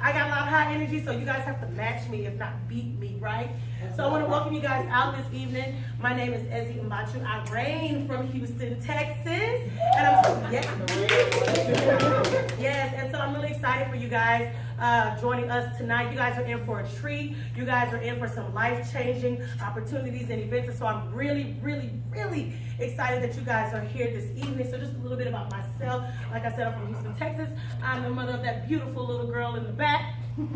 I got a lot of high energy, so you guys have to match me, if not beat me, right? So I want to welcome you guys out this evening. My name is Ezzy Mbachu. I reign from Houston, Texas, and I'm yes, and so I'm really excited for you guys joining us tonight. You guys are in for a treat. You guys are in for some life-changing opportunities and events, and so I'm really, really, really excited that you guys are here this evening. So just a little bit about myself. Like I said, I'm from Houston, Texas. I'm the mother of that beautiful little girl in the back.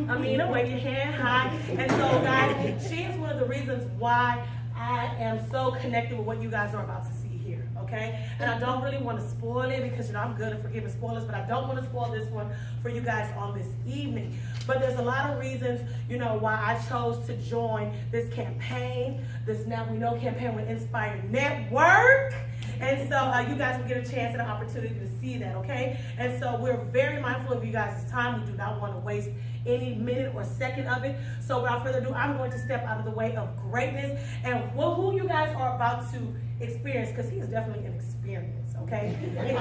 Amina, wave your hand, hi. And so guys, she is one of the reasons why I am so connected with what you guys are about to see here, okay? And I don't really want to spoil it because, you know, I'm good at forgiving spoilers, but I don't want to spoil this one for you guys on this evening. But there's a lot of reasons, you know, why I chose to join this campaign, this Now We Know campaign with Nspire Network. And so you guys will get a chance and an opportunity to see that, okay? And so we're very mindful of you guys' time. We do not want to waste any minute or second of it. So without further ado, I'm going to step out of the way of greatness and who you guys are about to experience, because he is definitely an experience, okay?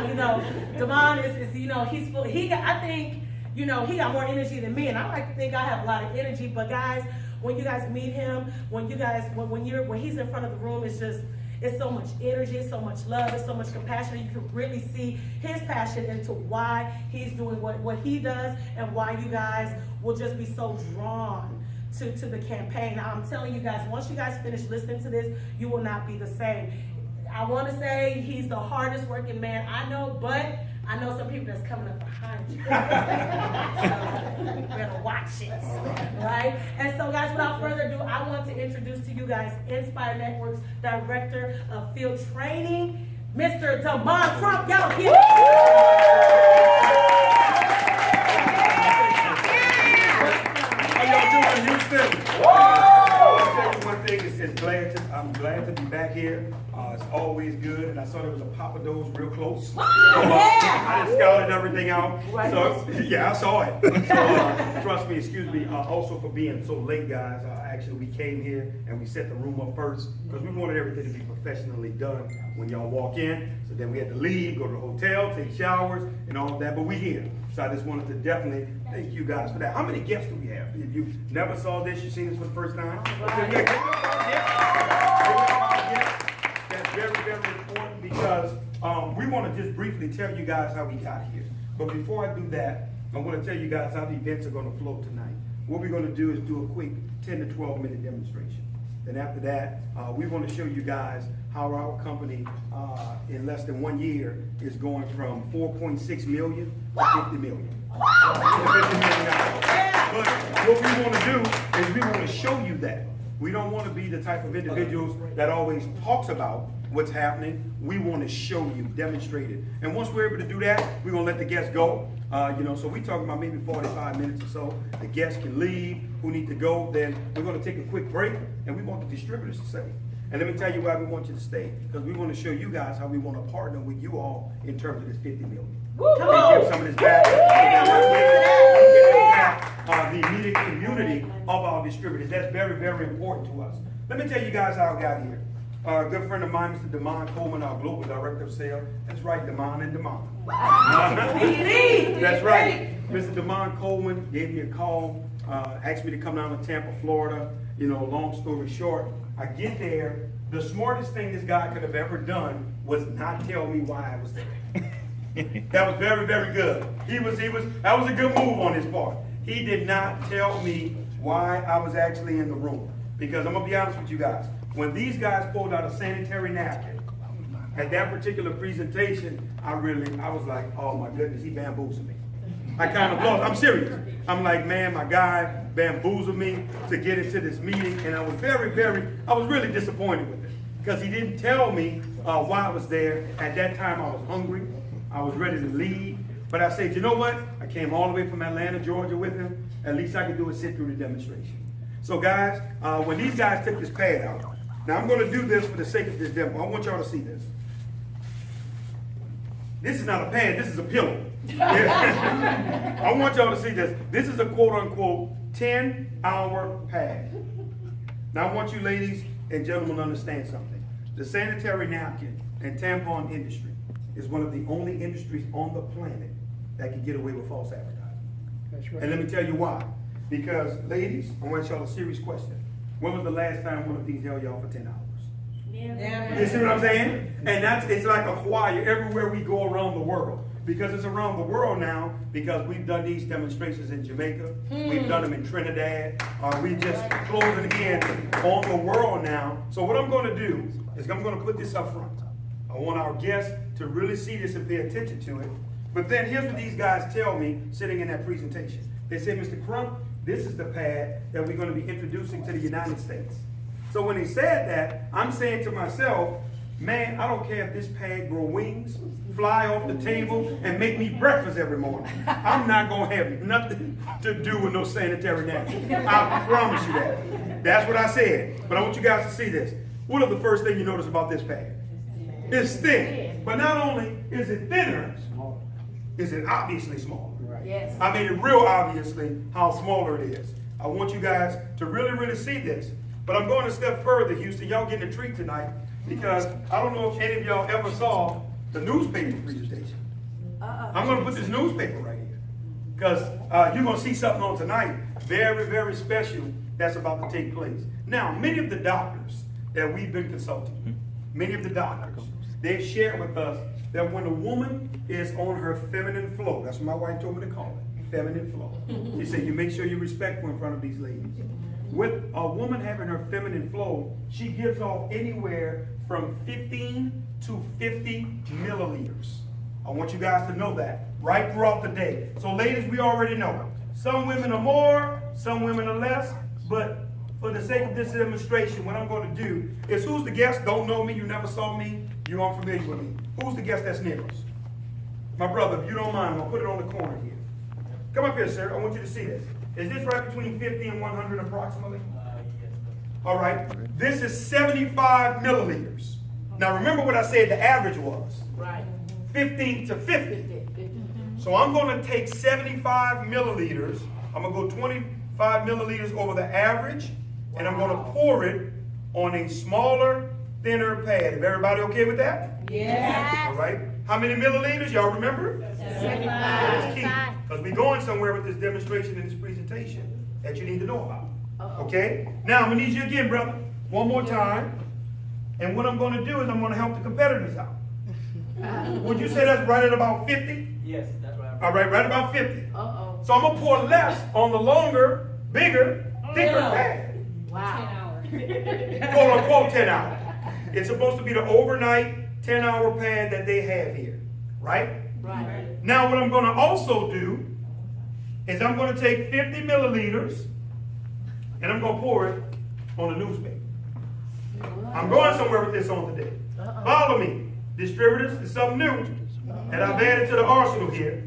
You know, Damon is you know, he's full. I think, you know, he got more energy than me, and I like to think I have a lot of energy. But guys, when you guys meet him, when he's in front of the room, it's so much energy, it's so much love, it's so much compassion. You can really see his passion into why he's doing what he does and why you guys will just be so drawn to the campaign. Now, I'm telling you guys, once you guys finish listening to this, you will not be the same. I want to say he's the hardest working man I know, but I know some people that's coming up behind you. So you better watch it, right? And so guys, without further ado, I want to introduce to you guys Nspire Network's Director of Field Training, Mr. Damon Crump. Y'all here. How y'all doing, Houston? I'll tell you one thing, I'm glad to be back here. It's always good, and I saw there was a Papa Do's real close. So, I just scouted everything out. So yeah, I saw it. So trust me, excuse me, also for being so late, guys. Actually, we came here and we set the room up first because we wanted everything to be professionally done when y'all walk in. So then we had to leave, go to the hotel, take showers, and all of that. But we're here. So I just wanted to definitely thank you guys for that. How many guests do we have? If you never saw this, you've seen this for the first time? That's very, very important because we want to just briefly tell you guys how we got here. But before I do that, I want to tell you guys how the events are going to flow tonight. What we're going to do is do a quick 10 to 12 minute demonstration. Then after that, we want to show you guys how our company in less than 1 year is going from 4.6 million to 50 million. But what we want to do is we want to show you that. We don't want to be the type of individuals that always talks about what's happening. We want to show you, demonstrate it. And once we're able to do that, we're going to let the guests go. So we're talking about maybe 45 minutes or so. The guests can leave, who need to go. Then we're going to take a quick break, and we want the distributors to stay. And let me tell you why we want you to stay. Because we want to show you guys how we want to partner with you all in terms of this 50 million. Come on. Give some of this back. The immediate community of our distributors. That's very, very important to us. Let me tell you guys how I got here. A good friend of mine, Mr. Damon Coleman, our Global Director of Sales. That's right, Damon and Damon. That's right. Mr. Damon Coleman gave me a call, asked me to come down to Tampa, Florida. You know, long story short, I get there. The smartest thing this guy could have ever done was not tell me why I was there. That was very, very good. That was a good move on his part. He did not tell me why I was actually in the room. Because I'm gonna be honest with you guys. When these guys pulled out a sanitary napkin at that particular presentation, I was like, oh my goodness, he bamboozled me. I kind of lost. I'm serious. I'm like, man, my guy bamboozled me to get into this meeting, and I was really disappointed with it because he didn't tell me why I was there. At that time, I was hungry. I was ready to leave, but I said, you know what? I came all the way from Atlanta, Georgia with him. At least I could do is sit through the demonstration. So guys, when these guys took this pad out, now I'm going to do this for the sake of this demo. I want y'all to see this. This is not a pad, this is a pillow. I want y'all to see this. This is a quote-unquote 10-hour pad. Now I want you ladies and gentlemen to understand something. The sanitary napkin and tampon industry is one of the only industries on the planet that can get away with false advertising. That's right. And let me tell you why. Because, ladies, I want to ask y'all a serious question. When was the last time one of these held y'all for 10 hours? Never. You see what I'm saying? And it's like a choir everywhere we go around the world. Because it's around the world now, because we've done these demonstrations in Jamaica, we've done them in Trinidad, we just closing in on the world now. So what I'm going to do is I'm going to put this up front. I want our guests to really see this and pay attention to it. But then here's what these guys tell me sitting in that presentation. They say, Mr. Crump, this is the pad that we're going to be introducing to the United States. So when he said that, I'm saying to myself, man, I don't care if this pad grow wings, fly off the table, and make me breakfast every morning. I'm not going to have nothing to do with no sanitary napkins. I promise you that. That's what I said. But I want you guys to see this. What is the first thing you notice about this pad? It's thin. But not only is it thinner, is it obviously smaller. Yes. I made it real obviously how smaller it is. I want you guys to really, really see this. But I'm going a step further, Houston. Y'all getting a treat tonight because I don't know if any of y'all ever saw the newspaper presentation. I'm going to put this newspaper right here because you're going to see something on tonight very, very special that's about to take place. Now, many of the doctors that we've been consulting, many of the doctors, they've shared with us that when a woman is on her feminine flow, that's what my wife told me to call it, feminine flow. She said, you make sure you're respectful in front of these ladies. With a woman having her feminine flow, she gives off anywhere from 15 to 50 milliliters. I want you guys to know that right throughout the day. So ladies, we already know. Some women are more, some women are less, but for the sake of this demonstration, what I'm going to do is who's the guest? Don't know me, you never saw me, you aren't familiar with me. Who's the guest that's near us? My brother, if you don't mind, I'll put it on the corner here. Come up here, sir. I want you to see this. Is this right between 50 and 100 approximately? Yes. All right. This is 75 milliliters. Now remember what I said the average was. Right. 15 to 50. So I'm going to take 75 milliliters. I'm going to go 25 milliliters over the average. And I'm going to pour it on a smaller, thinner pad. Is everybody okay with that? Yes. All right. How many milliliters? Y'all remember? 75. That's key. Because we're going somewhere with this demonstration and this presentation that you need to know about. Okay? Now, I'm going to need you again, brother. One more time. And what I'm going to do is I'm going to help the competitors out. Would you say that's right at about 50? Yes, that's right. All right, right about 50. Uh-oh. So I'm going to pour less on the longer, bigger, thicker Yeah. pad. Wow. Quote unquote 10 hour. It's supposed to be the overnight 10-hour pad that they have here. Right? Right. Now what I'm going to also do is I'm going to take 50 milliliters and I'm going to pour it on the newspaper. I'm going somewhere with this on today. Follow me. Distributors, it's something new that I've added to the arsenal here.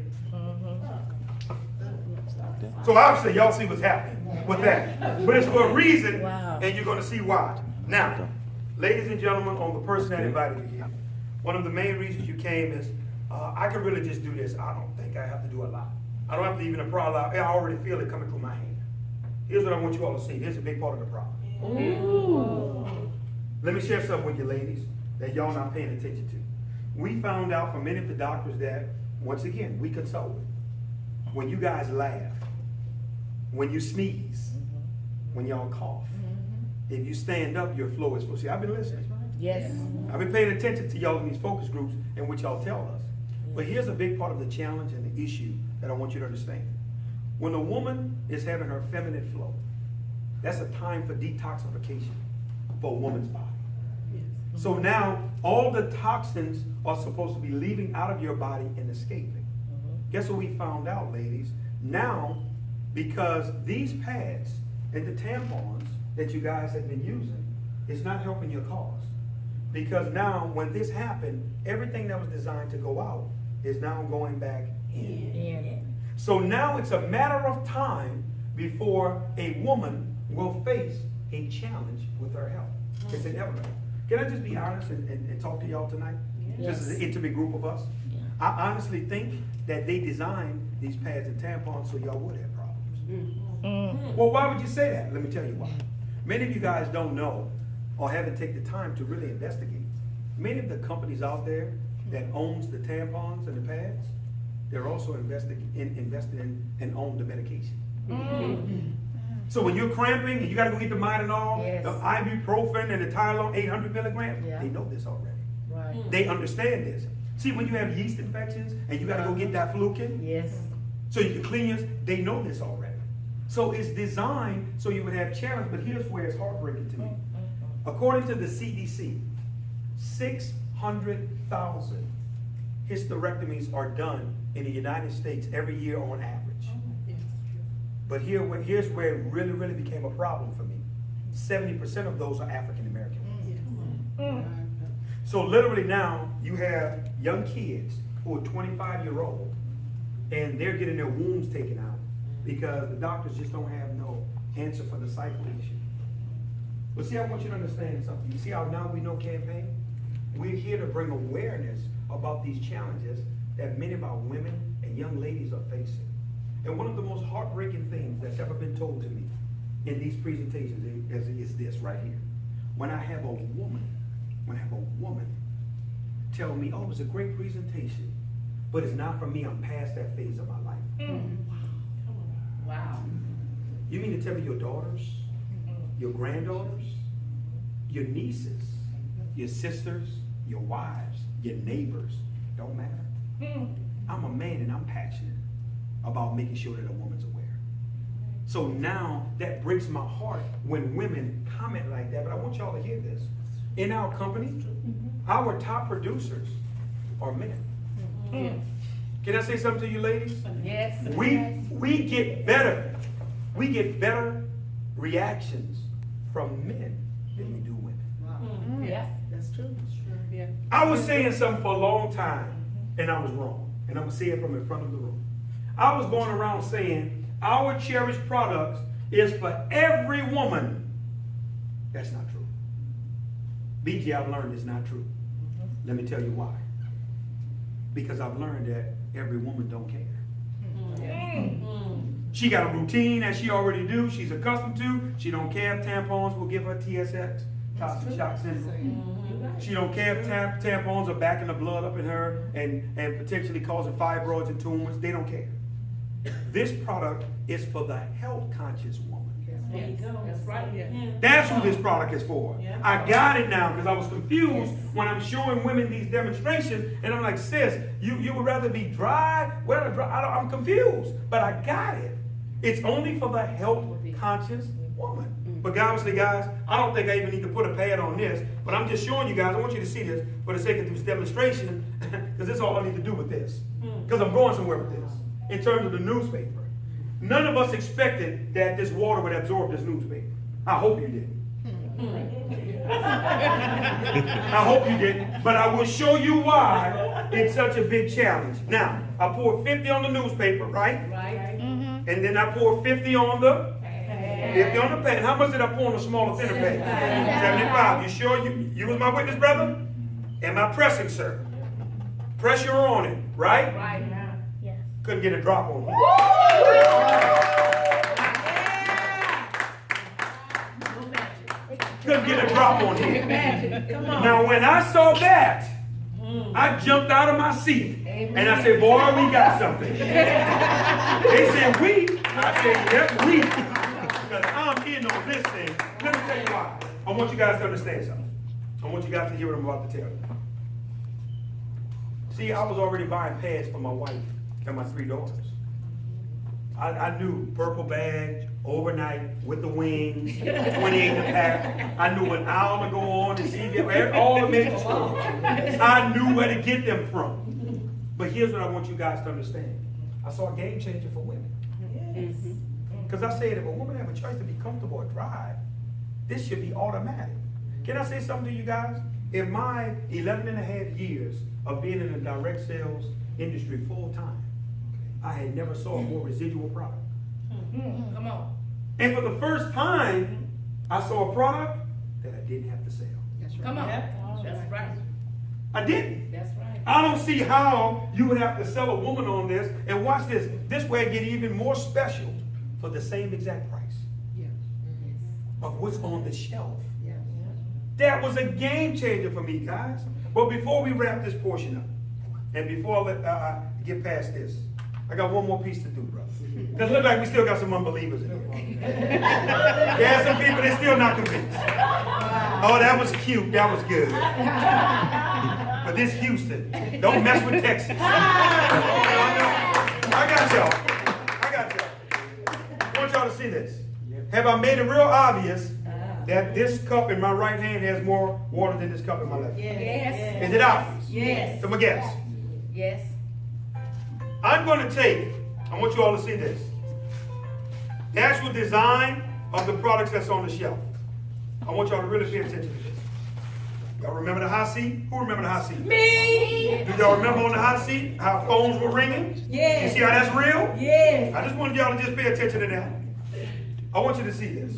So obviously y'all see what's happening with that. But it's for a reason and you're going to see why. Now, ladies and gentlemen, on the person that invited you here, one of the main reasons you came is I can really just do this. I don't think I have to do a lot. I don't have to even apply a lot. I already feel it coming through my hand. Here's what I want you all to see. Here's a big part of the problem. Ooh. Let me share something with you ladies that y'all not paying attention to. We found out from many of the doctors that, once again, we consult with. When you guys laugh, when you sneeze, when y'all cough, if you stand up, your flow is full. See, I've been listening. Yes. I've been paying attention to y'all in these focus groups and what y'all tell us. But here's a big part of the challenge and the issue that I want you to understand. When a woman is having her feminine flow, that's a time for detoxification for a woman's body. So now all the toxins are supposed to be leaving out of your body and escaping. Guess what we found out, ladies? Now, because these pads and the tampons that you guys have been using is not helping your cause. Because now when this happened, everything that was designed to go out is now going back in. So now it's a matter of time before a woman will face a challenge with her health. It's inevitable. Can I just be honest and talk to y'all tonight? Yes. Just as an intimate group of us. I honestly think that they designed these pads and tampons so y'all would have problems. Well, why would you say that? Let me tell you why. Many of you guys don't know or haven't taken the time to really investigate. Many of the companies out there that owns the tampons and the pads, they're also invested in and own the medication. So when you're cramping and you got to go get the Mylenol, Yes. the ibuprofen, and the Tylenol, 800 milligrams, Yeah. they know this already. Right. They understand this. See, when you have yeast infections and you got to go get that fluken, Yes. so you can clean yours, they know this already. So it's designed so you would have challenge, but here's where it's heartbreaking to me. According to the CDC, 600,000 hysterectomies are done in the United States every year on average. But here's where it really, really became a problem for me. 70% of those are African American. So literally now you have young kids who are 25-year-old and they're getting their wombs taken out because the doctors just don't have no answer for the cycle issue. But see, I want you to understand something. You see how Now We Know campaign? We're here to bring awareness about these challenges that many of our women and young ladies are facing. And one of the most heartbreaking things that's ever been told to me in these presentations is this right here. When I have a woman tell me, oh, it was a great presentation, but it's not for me, I'm past that phase of my life. Wow. You mean to tell me your daughters, your granddaughters, your nieces, your sisters, your wives, your neighbors don't matter? I'm a man and I'm passionate about making sure that a woman's aware. So now that breaks my heart when women comment like that, but I want y'all to hear this. In our company, our top producers are men. Can I say something to you ladies? Yes. We get better. We get better reactions from men than we do women. Yes, that's true. Yeah. I was saying something for a long time, and I was wrong. And I'm going to say it from in front of the room. I was going around saying, our Cherish products is for every woman. That's not true. BG, I've learned it's not true. Let me tell you why. Because I've learned that every woman don't care. She got a routine that she already do. She's accustomed to. She don't care if tampons will give her TSX, toxic shock syndrome. She don't care if tampons are backing the blood up in her and potentially causing fibroids and tumors. They don't care. This product is for the health conscious woman. There you go. That's right. That's who this product is for. Yeah. I got it now because I was confused when I'm showing women these demonstrations and I'm like, sis, you would rather be dry? Well, I'm confused, but I got it. It's only for the health conscious woman. But obviously, guys, I don't think I even need to put a pad on this, but I'm just showing you guys. I want you to see this for the sake of this demonstration because this is all I need to do with this. Because I'm going somewhere with this in terms of the newspaper. None of us expected that this water would absorb this newspaper. I hope you didn't. I hope you didn't. But I will show you why it's such a big challenge. Now, I poured 50 on the newspaper, right? Right. And then I poured 50 on the 50 on the pad. How much did I pour on the smaller, thinner pad? 75. You sure you was my witness, brother? Am I pressing, sir? Pressure on it, right? Right. Couldn't get a drop on it. Couldn't get a drop on it. Now, when I saw that, I jumped out of my seat. And I said, boy, we got something. They said, we? I said, yep, we. Because I'm in on this thing. Let me tell you why. I want you guys to understand something. I want you guys to hear what I'm about to tell you. See, I was already buying pads for my wife and my 3 daughters. I knew purple bag, overnight, with the wings, 28 in the pack. I knew an hour to go on to see all the major stores. I knew where to get them from. But here's what I want you guys to understand. I saw a game changer for women. Because I said if a woman have a choice to be comfortable or dry, this should be automatic. Can I say something to you guys? In my 11 and a half years of being in the direct sales industry full time, I had never saw a more residual product. Come on. And for the first time, I saw a product that I didn't have to sell. Come on. That's right. I didn't. That's right. I don't see how you would have to sell a woman on this. And watch this. This way I get even more special for the same exact price of what's on the shelf. That was a game changer for me, guys. But before we wrap this portion up, and before I get past this. I got one more piece to do, brother. Because it looks like we still got some unbelievers in here. Yeah, some people, they're still not convinced. Oh, that was cute. That was good. But this Houston, don't mess with Texas. I got y'all. I want y'all to see this. Have I made it real obvious that this cup in my right hand has more water than this cup in my left hand? Yes. Is it obvious? Yes. Come a guess. Yes. I'm going to take, I want you all to see this. The actual design of the products that's on the shelf. I want y'all to really pay attention to this. Y'all remember the hot seat? Who remember the hot seat? Me. Do y'all remember on the hot seat how phones were ringing? Yes. You see how that's real? Yes. I just wanted y'all to just pay attention to that. I want you to see this.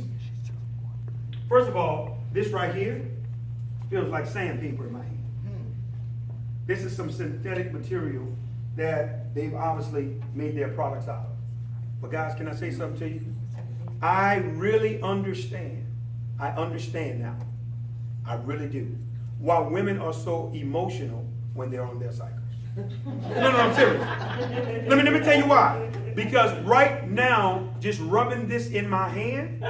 First of all, this right here feels like sandpaper in my hand. This is some synthetic material that they've obviously made their products out of. But guys, can I say something to you? I really understand. I understand now. I really do. Why women are so emotional when they're on their cycles. No, I'm serious. Let me tell you why. Because right now, just rubbing this in my hand,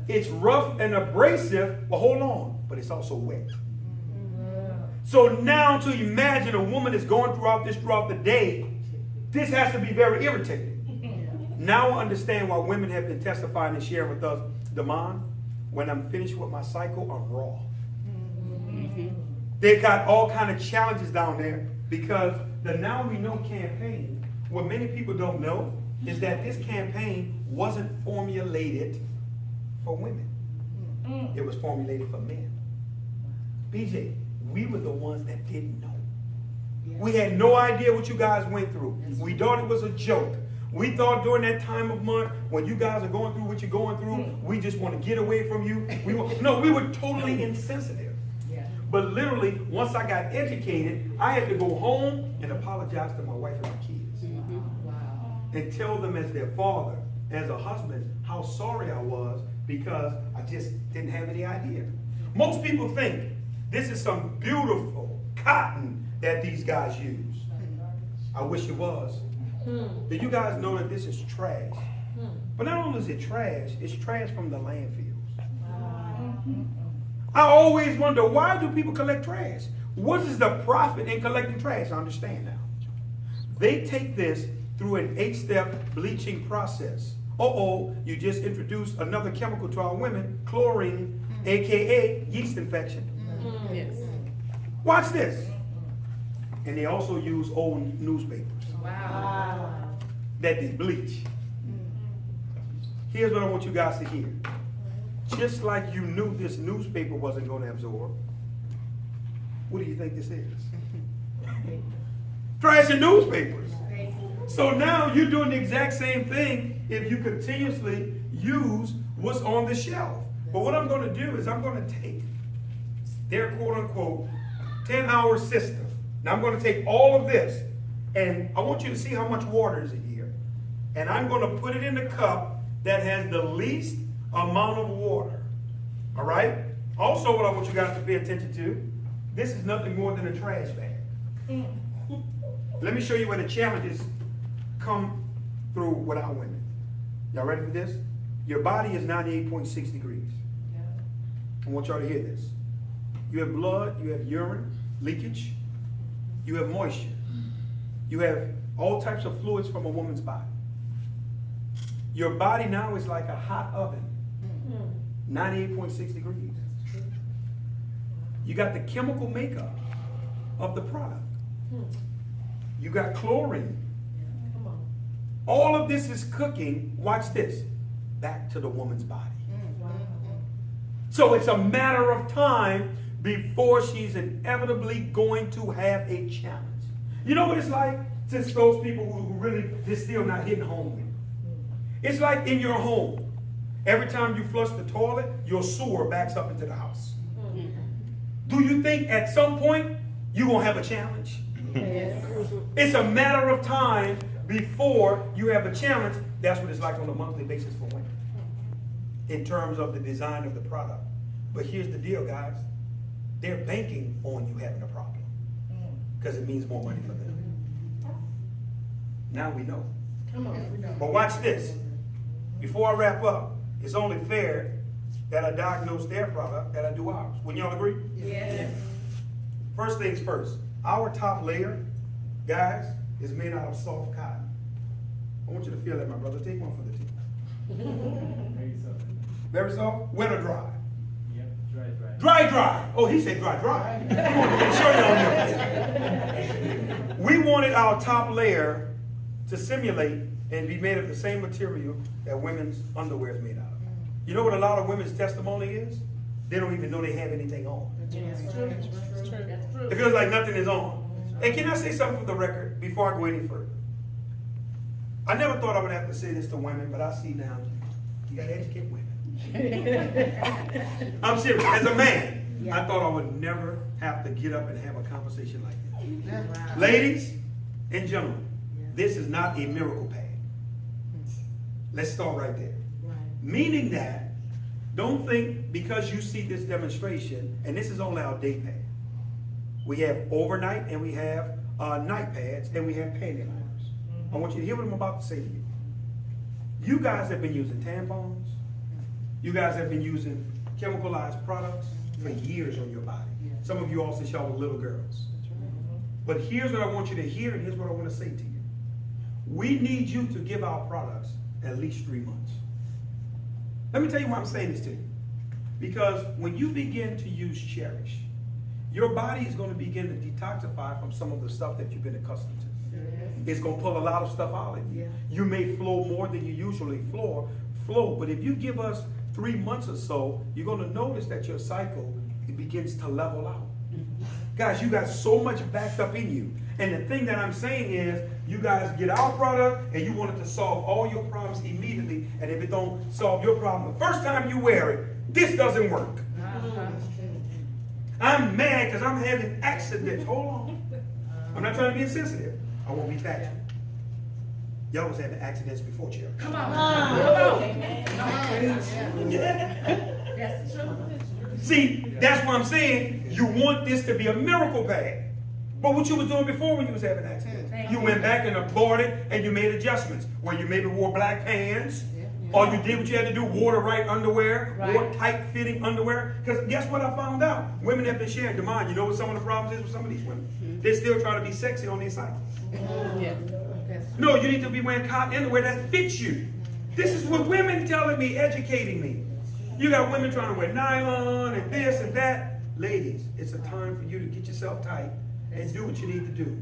it's rough and abrasive, but hold on, but it's also wet. So now to imagine a woman is going throughout the day, this has to be very irritating. Now I understand why women have been testifying and sharing with us, Damon, when I'm finished with my cycle, I'm raw. They've got all kind of challenges down there because the Now We Know campaign, what many people don't know is that this campaign wasn't formulated for women. It was formulated for men. BJ, we were the ones that didn't know. We had no idea what you guys went through. We thought it was a joke. We thought during that time of month, when you guys are going through what you're going through, we just want to get away from you. We were totally insensitive. But literally, once I got educated, I had to go home and apologize to my wife and my kids. And tell them as their father, as a husband, how sorry I was because I just didn't have any idea. Most people think this is some beautiful cotton that these guys use. I wish it was. Do you guys know that this is trash? But not only is it trash, it's trash from the landfills. I always wonder, why do people collect trash? What is the profit in collecting trash? I understand now. They take this through an 8-step bleaching process. You just introduced another chemical to our women, chlorine, AKA yeast infection. Yes. Watch this. And they also use old newspapers that they bleach. Here's what I want you guys to hear. Just like you knew this newspaper wasn't going to absorb, what do you think this is? Trash and newspapers. So now you're doing the exact same thing if you continuously use what's on the shelf. But what I'm going to do is I'm going to take their quote-unquote 10-hour system. Now I'm going to take all of this, and I want you to see how much water is in here. And I'm going to put it in the cup that has the least amount of water. All right? Also, what I want you guys to pay attention to, this is nothing more than a trash bag. Let me show you where the challenges come through with our women. Y'all ready for this? Your body is 98.6 degrees. I want y'all to hear this. You have blood, you have urine, leakage, you have moisture. You have all types of fluids from a woman's body. Your body now is like a hot oven, 98.6 degrees. You got the chemical makeup of the product. You got chlorine. All of this is cooking, watch this, back to the woman's body. So it's a matter of time before she's inevitably going to have a challenge. You know what it's like? Since those people who really, they're still not hitting home with. It's like in your home. Every time you flush the toilet, your sewer backs up into the house. Do you think at some point you're going to have a challenge? Yes. It's a matter of time before you have a challenge. That's what it's like on a monthly basis for women in terms of the design of the product. But here's the deal, guys. They're banking on you having a problem because it means more money for them. Now we know. Come on, we know. But watch this. Before I wrap up, it's only fair that I diagnose their product, that I do ours. Wouldn't y'all agree? Yes. First things first, our top layer, guys, is made out of soft cotton. I want you to feel that, my brother. Take one for the team. Very soft? Wet or dry? Yep, dry. Dry. Oh, he said dry. Come on, make sure y'all know. We wanted our top layer to simulate and be made of the same material that women's underwear is made out of. You know what a lot of women's testimony is? They don't even know they have anything on. That's true. That's true. It feels like nothing is on. And can I say something for the record before I go any further? I never thought I would have to say this to women, but I see now, you gotta educate women. I'm serious. As a man, I thought I would never have to get up and have a conversation like this. Wow. Ladies and gentlemen, this is not a miracle pad. Let's start right there. Right. Meaning that, don't think because you see this demonstration, and this is only our day pad. We have overnight and we have night pads and we have panty liners. I want you to hear what I'm about to say to you. You guys have been using tampons. You guys have been using chemicalized products for years on your body. Some of you all since y'all were little girls. But here's what I want you to hear, and here's what I want to say to you. We need you to give our products at least 3 months. Let me tell you why I'm saying this to you. Because when you begin to use Cherish, your body is going to begin to detoxify from some of the stuff that you've been accustomed to. It's going to pull a lot of stuff out of you. You may flow more than you usually flow, but if you give us 3 months or so, you're going to notice that your cycle, it begins to level out. Guys, you got so much backed up in you. And the thing that I'm saying is, you guys get our product and you want it to solve all your problems immediately. And if it don't solve your problem the first time you wear it, this doesn't work. I'm mad because I'm having accidents. Hold on. I'm not trying to be insensitive. I won't be factual. Y'all was having accidents before, Cherry. Come on. That's the truth. See, that's what I'm saying. You want this to be a miracle pad. But what you was doing before when you was having accidents, you went back and aborted and you made adjustments. Where you maybe wore black pants, or you did what you had to do, wore the right underwear, wore tight-fitting underwear. Because guess what I found out? Women have been sharing demand. You know what some of the problems is with some of these women? They still try to be sexy on their cycle. No, you need to be wearing cotton underwear that fits you. This is what women telling me, educating me. You got women trying to wear nylon and this and that. Ladies, it's a time for you to get yourself tight and do what you need to do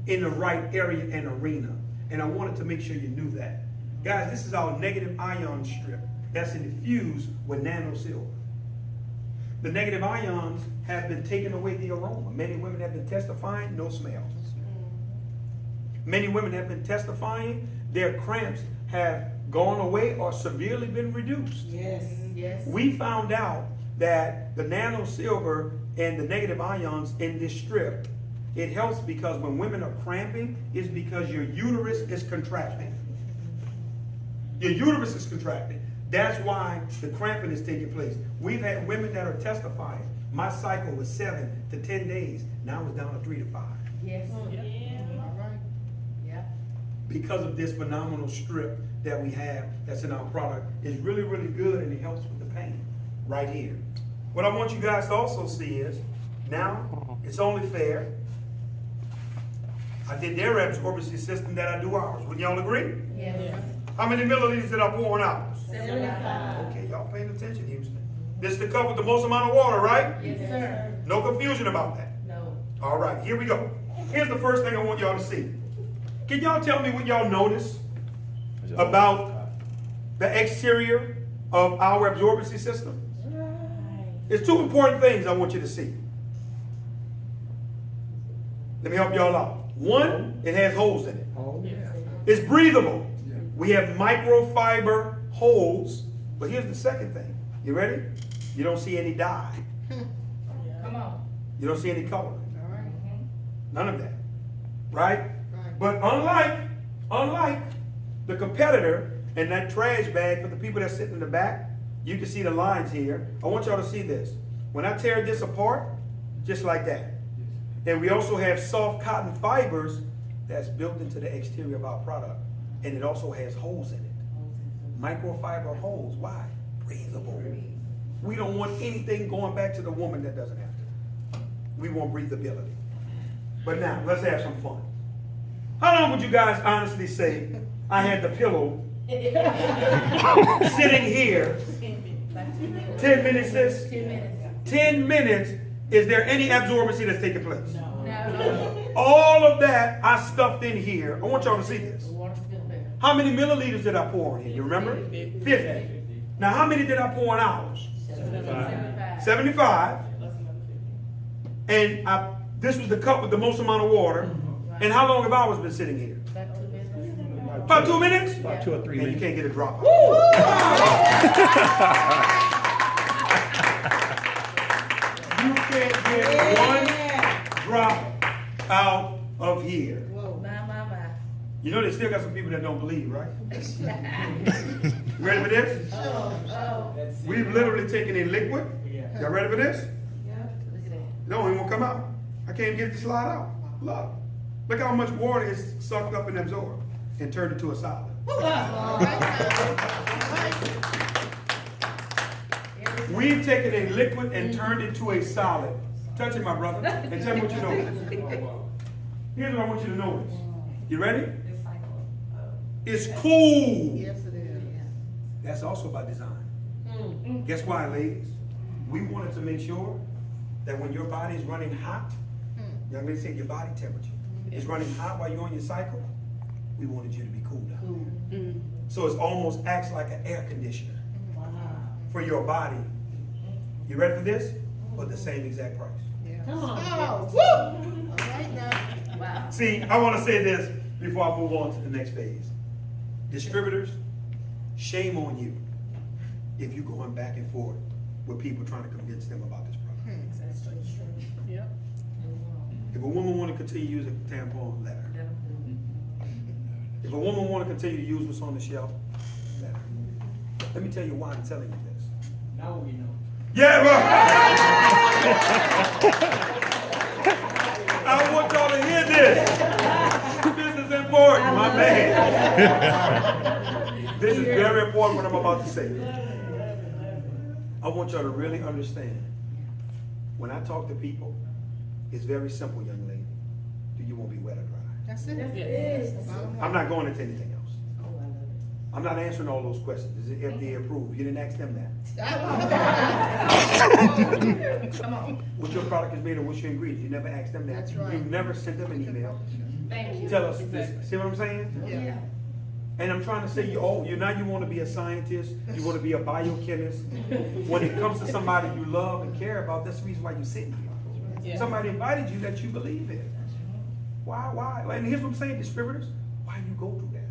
in the right area and arena. And I wanted to make sure you knew that. Guys, this is our negative ion strip that's infused with nano silver. The negative ions have been taking away the aroma. Many women have been testifying, no smell. Many women have been testifying, their cramps have gone away or severely been reduced. Yes. We found out that the nano silver and the negative ions in this strip, it helps because when women are cramping, it's because your uterus is contracting. Your uterus is contracting. That's why the cramping is taking place. We've had women that are testifying. My cycle was 7 to 10 days. Now it's down to 3 to 5. Yes. All right. Yeah. Because of this phenomenal strip that we have that's in our product. It's really, really good, and it helps with the pain right here. What I want you guys to also see is, now it's only fair. I did their absorbency system that I do ours. Would y'all agree? Yes. How many milliliters did I pour in ours? 75. Okay, y'all paying attention, Houston. This is the cup with the most amount of water, right? Yes, sir. No confusion about that. No. All right, here we go. Here's the first thing I want y'all to see. Can y'all tell me what y'all notice about the exterior of our absorbency system? There's 2 important things I want you to see. Let me help y'all out. 1, it has holes in it. It's breathable. We have microfiber holes. But here's the second thing. You ready? You don't see any dye. Come on. You don't see any color. All right. None of that. Right? But unlike the competitor and that trash bag for the people that sit in the back, you can see the lines here. I want y'all to see this. When I tear this apart, just like that. And we also have soft cotton fibers that's built into the exterior of our product, and it also has holes in it. Microfiber holes. Why? Breathable. We don't want anything going back to the woman that doesn't have to. We want breathability. But now, let's have some fun. How long would you guys honestly say I had the pillow sitting here? 10 minutes, sis? 2 minutes. 10 minutes. Is there any absorbency that's taking place? No. All of that I stuffed in here. I want y'all to see this. The water's still there. How many milliliters did I pour in here? You remember? 50. Now, how many did I pour in ours? 75. 75. And this was the cup with the most amount of water. And how long have ours been sitting here? About 2 minutes. About 2 minutes? About 2 or 3 And you minutes. can't get a drop. You can't get one drop out of here. My. You know they still got some people that don't believe, right? You ready for this? Oh. We've literally taken a liquid. Y'all ready for this? Look at that. No, it won't come out. I can't get it to slide out. Look. Look how much water is sucked up and absorbed and turned into a solid. We've taken a liquid and turned it to a solid. Touch it, my brother, and tell me what you notice. Here's what I want you to notice. You ready? It's cool. Yes, it is. That's also by design. Guess why, ladies? We wanted to make sure that when your body is running hot, young ladies say your body temperature is running hot while you're on your cycle, we wanted you to be cool down. So it almost acts like an air conditioner for your body. You ready for this? But the same exact price. Come on. Oh, woo! All right now. Wow. See, I want to say this before I move on to the next phase. Distributors, shame on you if you're going back and forth with people trying to convince them about this product. Yep. If a woman want to continue to use a tampon, let her. If a woman want to continue to use what's on the shelf, let her. Let me tell you why I'm telling you this. Now we know. Yeah, bro. I want y'all to hear this. This is important, my man. This is very important what I'm about to say. I want y'all to really understand. When I talk to people, it's very simple, young lady. Do you want to be wet or dry? That's it. Yes. That's the bottom line. I'm not going into anything else. Oh, I love it. I'm not answering all those questions. Is it FDA approved? You didn't ask them that. Come on. What your product is made of, what's your ingredients? You never asked them that. That's right. You never sent them an email. Thank you. Tell us this. See what I'm saying? Yeah. And I'm trying to say, you want to be a scientist, you want to be a biochemist. When it comes to somebody you love and care about, that's the reason why you're sitting here. Yeah. Somebody invited you that you believe in. Why? And here's what I'm saying, distributors, why you go through that?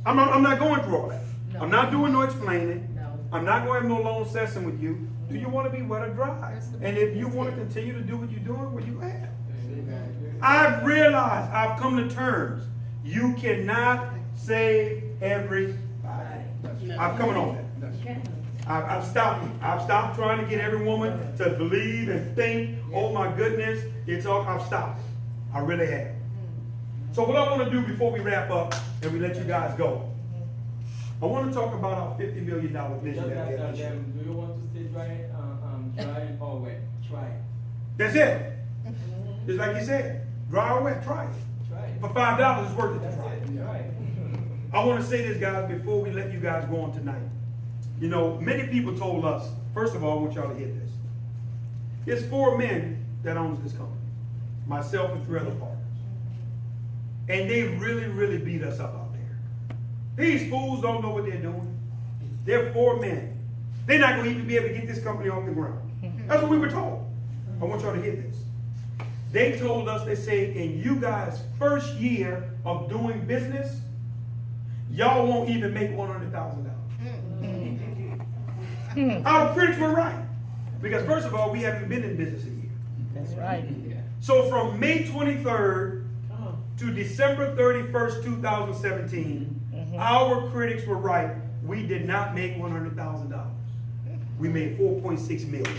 I'm not going through all that. No. I'm not doing no explaining. No. I'm not going to have no long session with you. Do you want to be wet or dry? And if you want to continue to do what you're doing, well, you have. I've realized, I've come to terms, you cannot save everybody. I'm coming on that. Okay. I've stopped. I've stopped trying to get every woman to believe and think, oh my goodness, it's all, I've stopped. I really have. So what I want to do before we wrap up and we let you guys go, I want to talk about our $50 million vision that we have this year. Do you want to stay dry or wet? Try it. That's it. Just like you said, dry or wet, try it. Try it. For $5, it's worth it to That's try it. it. Try it. I want to say this, guys, before we let you guys go on tonight. You know, many people told us, first of all, I want y'all to hear this. It's 4 men that owns this company. Myself and 3 other partners. And they really, really beat us up out there. These fools don't know what they're doing. They're 4 men. They're not going to even be able to get this company off the ground. That's what we were told. I want y'all to hear this. They told us, they said, in you guys' first year of doing business, y'all won't even make $100,000. Our critics were right. Because first of all, we haven't been in business a year. That's right. So from May 23rd to December 31st, 2017, our critics were right. We did not make $100,000. We made $4.6 million.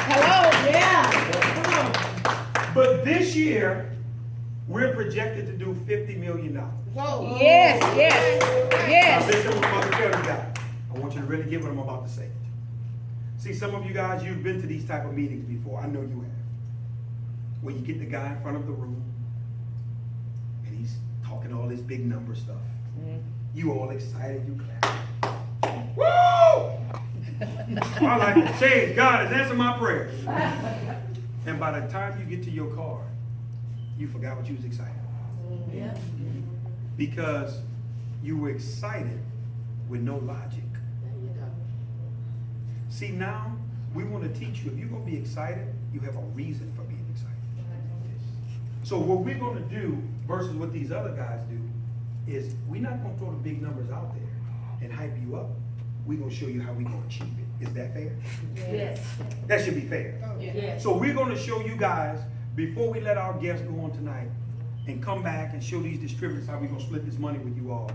Hello, yeah. But this year, we're projected to do $50 million. Whoa. Yes, yes, Now yes. listen to what I'm about to tell you guys. I want you to really get what I'm about to say. See, some of you guys, you've been to these type of meetings before. I know you have. Where you get the guy in front of the room, and he's talking all this big number stuff. You all excited, you clap. Woo! My life has changed. God has answered my prayers. And by the time you get to your car, you forgot what you was excited about. Yeah. Because you were excited with no logic. There you go. See, now we want to teach you, if you're going to be excited, you have a reason for being excited. So what we're going to do versus what these other guys do is we're not going to throw the big numbers out there and hype you up. We're going to show you how we're going to achieve it. Is that fair? Yes. That should be fair. Yes. So we're going to show you guys, before we let our guests go on tonight and come back and show these distributors how we're going to split this money with you all,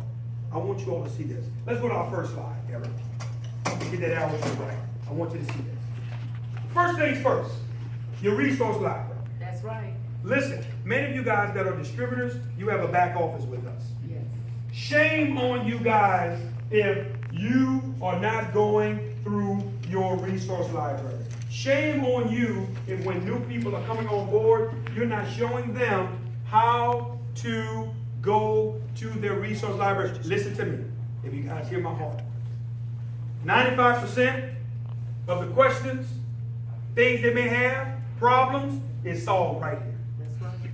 I want you all to see this. Let's go to our first slide, Eric. Get that arrow to the right. I want you to see this. First things first, your resource library. That's right. Listen, many of you guys that are distributors, you have a back office with us. Yes. Shame on you guys if you are not going through your resource library. Shame on you if when new people are coming on board, you're not showing them how to go to their resource library. Listen to me, if you guys hear my heart. 95% of the questions, things they may have, problems, is solved right here. That's right.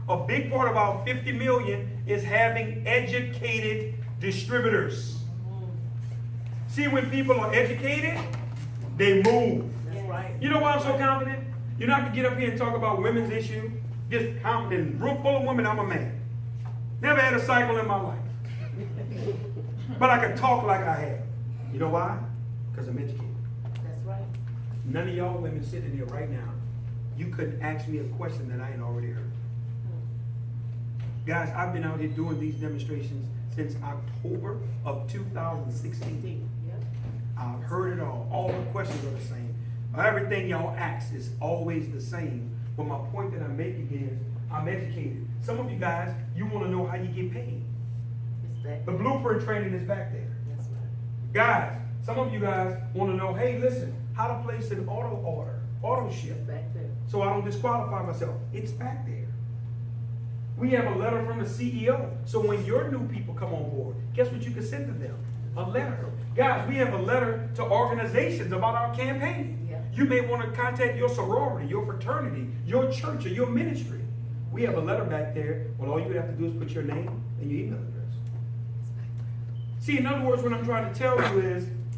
A big part of our 50 million is having educated distributors. See, when people are educated, they move. That's right. You know why I'm so confident? You're not gonna get up here and talk about women's issue. Just confident. Room full of women, I'm a man. Never had a cycle in my life. But I can talk like I have. You know why? Because I'm educated. That's right. None of y'all women sitting here right now, you couldn't ask me a question that I ain't already heard. Guys, I've been out here doing these demonstrations since October of 2016. Yep. I've heard it all. All the questions are the same. Everything y'all ask is always the same. But my point that I'm making is, I'm educated. Some of you guys, you want to know how you get paid. It's that. The blueprint training is back there. That's right. Guys, some of you guys want to know, hey, listen, how to place an auto ship, It's back there. so I don't disqualify myself. It's back there. We have a letter from the CEO. So when your new people come on board, guess what you can send to them? A letter. Guys, we have a letter to organizations about our campaign. Yeah. You may want to contact your sorority, your fraternity, your church, or your ministry. We have a letter back there. Well, all you would have to do is put your name and your email address. See, in other words, what I'm trying to tell you is,